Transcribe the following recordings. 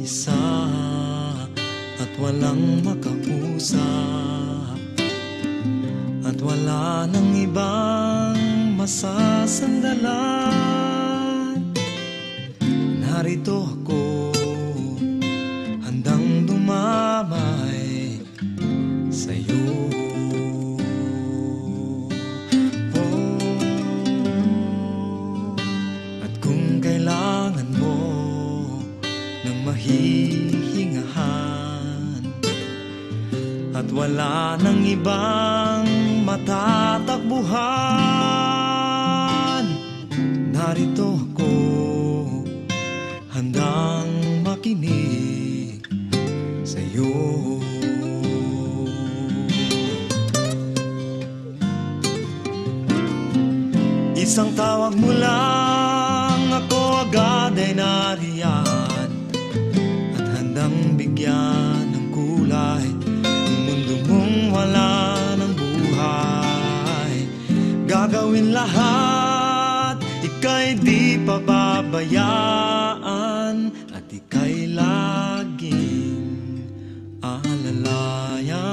mag-iisa at walang makausap, at wala nang ibang masasandalan. Narito ako, handang dumamay sa'yo. At kung kailangan mo ng mahihingahan at wala nang ibang matatakbuhan, narito ako, handang makinig sa'yo. Isang tawag mo lang, ako agad ay nariyan, at handang bigyan ng kulay ang mundo mong wala ng buhay. Gagawin lahat, ika'y di pababayaan, at ika'y laging alalayan.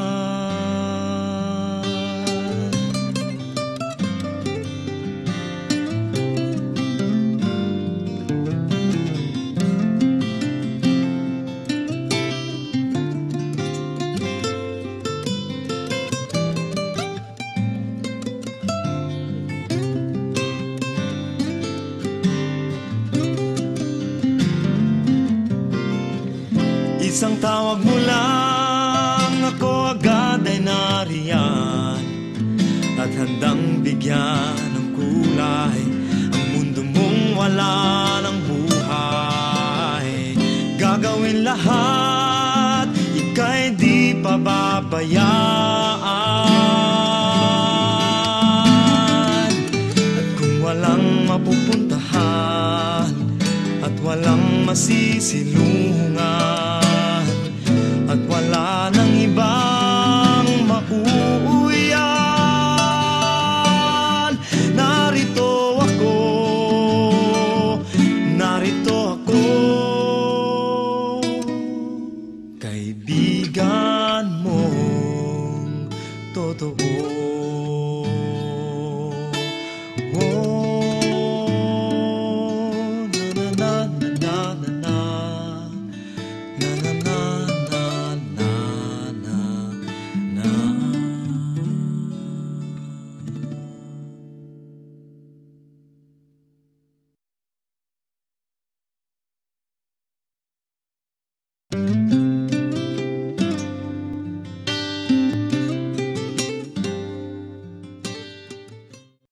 Isang tawag mo lang, ako agad ay nariyan, at handang bigyan ng kulay ang mundo mong wala ng buhay. Gagawin lahat, ika'y di pababayaan. At kung walang mapupuntahan at walang masisilungan, at wala nang ibang mauuyan, narito ako, narito ako, kaibigan mong totoo.